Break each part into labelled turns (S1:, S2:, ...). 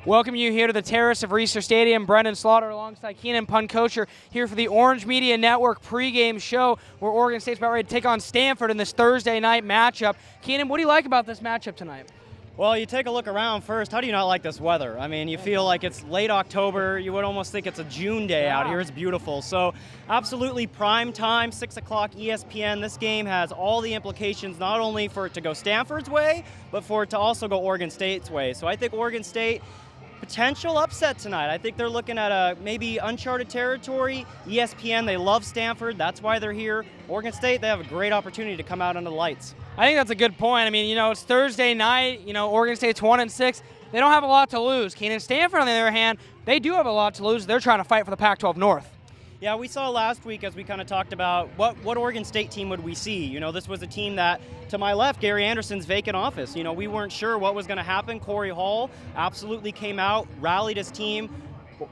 S1: Welcome you here to the terrace of Reser Stadium. Brenden Slaughter alongside Keenan, Puncocher here for the Orange Media Network pregame show where Oregon State's about ready to take on Stanford in this Thursday night matchup. Keenan, what do you like about this matchup tonight?
S2: Well, you take a look around first. How do you not like this weather? I mean, you feel like it's late October. You would almost think it's a June day out here. It's beautiful. So absolutely prime time, 6 o'clock ESPN. This game has all the implications, not only for it to go Stanford's way, but for it to also go Oregon State's way. So I think Oregon State, potential upset tonight. I think they're looking at a maybe uncharted territory. ESPN, they love Stanford. That's why they're here. Oregon State, they have a great opportunity to come out under the lights.
S1: I think that's a good point. I mean, it's Thursday night. Oregon State's 1-6. They don't have a lot to lose. Keenan, Stanford, on the other hand, they do have a lot to lose. They're trying to fight for the Pac-12 North.
S2: Yeah, we saw last week as we kind of talked about what Oregon State team would we see. This was a team that, to my left, Gary Anderson's vacant office. We weren't sure what was going to happen. Corey Hall absolutely came out, rallied his team.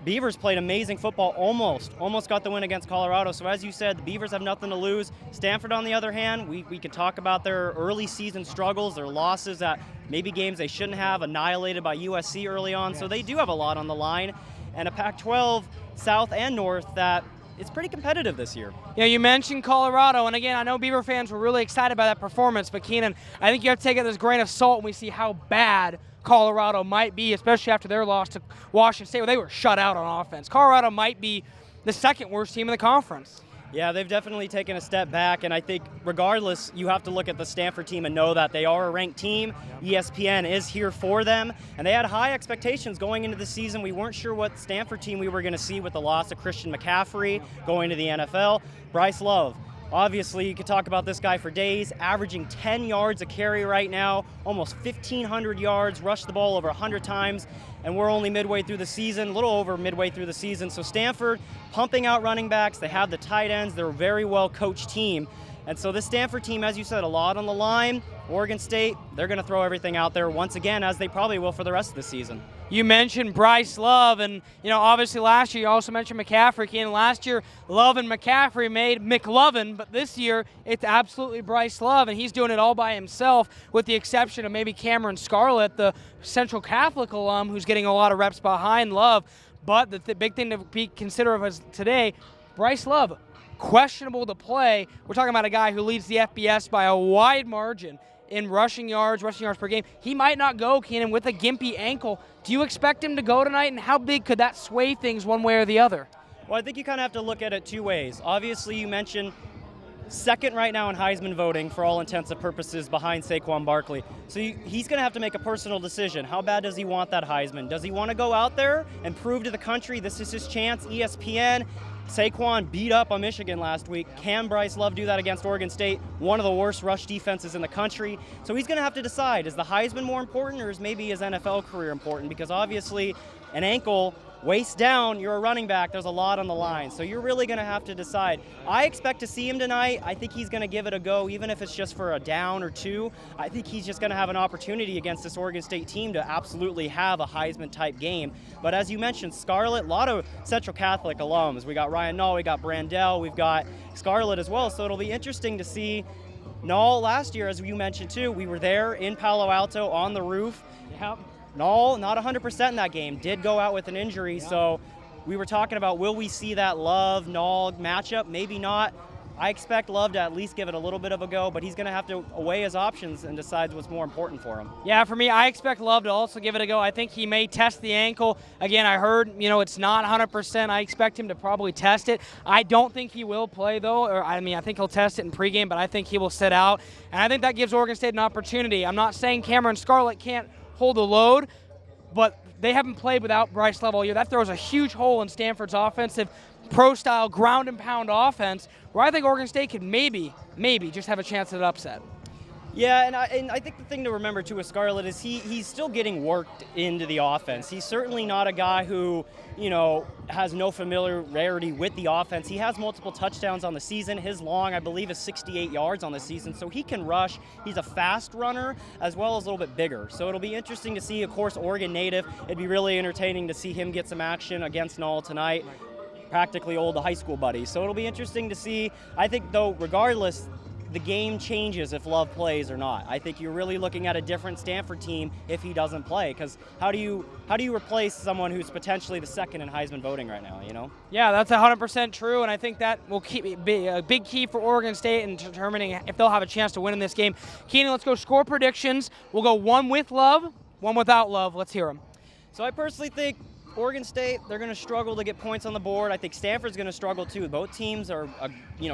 S2: Beavers played amazing football, almost got the win against Colorado. So as you said, the Beavers have nothing to lose. Stanford, on the other hand, we could talk about their early season struggles, their losses at maybe games they shouldn't have, annihilated by USC early on. Yes. So they do have a lot on the line. And a Pac-12 South and North that it's pretty competitive this year.
S1: You mentioned Colorado, and again, I know Beaver fans were really excited by that performance, but Keenan, I think you have to take it with a grain of salt when we see how bad Colorado might be, especially after their loss to Washington State, where they were shut out on offense. Colorado might be the second worst team in the conference.
S2: Yeah, they've definitely taken a step back, and I think regardless, you have to look at the Stanford team and know that they are a ranked team. Yep. ESPN is here for them, and they had high expectations going into the season. We weren't sure what Stanford team we were going to see with the loss of Christian McCaffrey going to the NFL. Bryce Love. Obviously, you could talk about this guy for days, averaging 10 yards a carry right now, almost 1,500 yards, rushed the ball over 100 times, and we're only midway through the season, a little over midway through the season. So Stanford pumping out running backs. They have the tight ends. They're a very well-coached team. And so this Stanford team, as you said, a lot on the line. Oregon State, they're going to throw everything out there once again, as they probably will for the rest of the season.
S1: You mentioned Bryce Love, and obviously last year you also mentioned McCaffrey. And last year, Love and McCaffrey made McLovin, but this year it's absolutely Bryce Love, and he's doing it all by himself, with the exception of maybe Cameron Scarlett, the Central Catholic alum, who's getting a lot of reps behind Love. But the big thing to be considerate of is today, Bryce Love, questionable to play. We're talking about a guy who leads the FBS by a wide margin in rushing yards per game. He might not go, Keenan, with a gimpy ankle. Do you expect him to go tonight, and how big could that sway things one way or the other?
S2: Well, I think you kind of have to look at it two ways. Obviously, you mentioned second right now in Heisman voting for all intents and purposes behind Saquon Barkley. So he's going to have to make a personal decision. How bad does he want that Heisman? Does he want to go out there and prove to the country this is his chance? ESPN, Saquon beat up on Michigan last week. Can Bryce Love do that against Oregon State? One of the worst rush defenses in the country. So he's going to have to decide, is the Heisman more important, or is maybe his NFL career important? Because obviously an ankle, waist down, you're a running back, there's a lot on the line. So you're really going to have to decide. I expect to see him tonight. I think he's going to give it a go, even if it's just for a down or two. I think he's just going to have an opportunity against this Oregon State team to absolutely have a Heisman-type game. But as you mentioned, Scarlett, a lot of Central Catholic alums. We got Ryan Nall, we got Brendel, we've got Scarlett as well. So it'll be interesting to see. Nall last year, as you mentioned too, we were there in Palo Alto on the roof.
S1: Yep.
S2: Nall, not 100% in that game, did go out with an injury, so we were talking about, will we see that Love-Nall matchup? Maybe not. I expect Love to at least give it a little bit of a go, but he's going to have to weigh his options and decide what's more important for him.
S1: Yeah, for me, I expect Love to also give it a go. I think he may test the ankle. Again, I heard, it's not 100%. I expect him to probably test it. I don't think he will play, though. I think he'll test it in pregame, but I think he will sit out. And I think that gives Oregon State an opportunity. I'm not saying Cameron Scarlett can't hold the load, but they haven't played without Bryce Love all year. That throws a huge hole in Stanford's offensive pro-style ground and pound offense, where I think Oregon State could maybe just have a chance at an upset.
S2: Yeah, and I think the thing to remember too with Scarlett is he's still getting worked into the offense. He's certainly not a guy who, has no familiarity with the offense. He has multiple touchdowns on the season. His long, I believe, is 68 yards on the season, so he can rush. He's a fast runner as well as a little bit bigger. So it'll be interesting to see, of course, Oregon native. It'd be really entertaining to see him get some action against Nall tonight. Practically old high school buddies. So it'll be interesting to see. I think, though, regardless, the game changes if Love plays or not. I think you're really looking at a different Stanford team if he doesn't play, because how do you replace someone who's potentially the second in Heisman voting right now, you know?
S1: Yeah, that's 100% true, and I think that will be a big key for Oregon State in determining if they'll have a chance to win in this game. Keenan, let's go score predictions. We'll go one with Love, one without Love. Let's hear them.
S2: So I personally think Oregon State, they're going to struggle to get points on the board. I think Stanford's going to struggle too. Both teams are,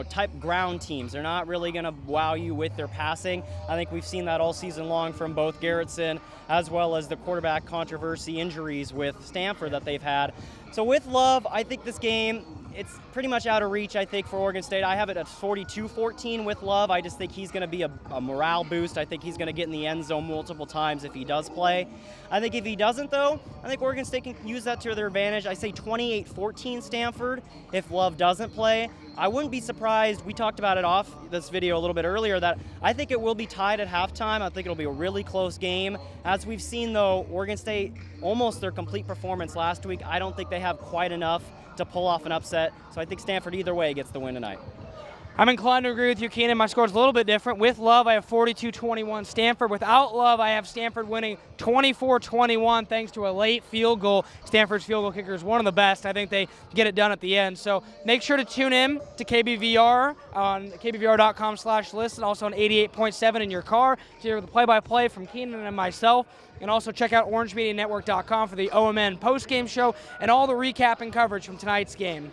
S2: type ground teams. They're not really going to wow you with their passing. I think we've seen that all season long from both Garrettson as well as the quarterback controversy injuries with Stanford that they've had. So with Love, I think this game, it's pretty much out of reach, I think, for Oregon State. I have it at 42-14 with Love. I just think he's going to be a morale boost. I think he's going to get in the end zone multiple times if he does play. I think if he doesn't, though, I think Oregon State can use that to their advantage. I say 28-14 Stanford if Love doesn't play. I wouldn't be surprised. We talked about it off this video a little bit earlier that I think it will be tied at halftime. I think it'll be a really close game. As we've seen, though, Oregon State, almost their complete performance last week, I don't think they have quite enough to pull off an upset. So I think Stanford either way gets the win tonight.
S1: I'm inclined to agree with you, Keenan. My score's a little bit different. With Love, I have 42-21 Stanford. Without Love, I have Stanford winning 24-21 thanks to a late field goal. Stanford's field goal kicker is one of the best. I think they get it done at the end. So make sure to tune in to KBVR on kbvr.com/listen, also on 88.7 in your car to hear the play-by-play from Keenan and myself. And also check out orangemedianetwork.com for the OMN postgame show and all the recap and coverage from tonight's game.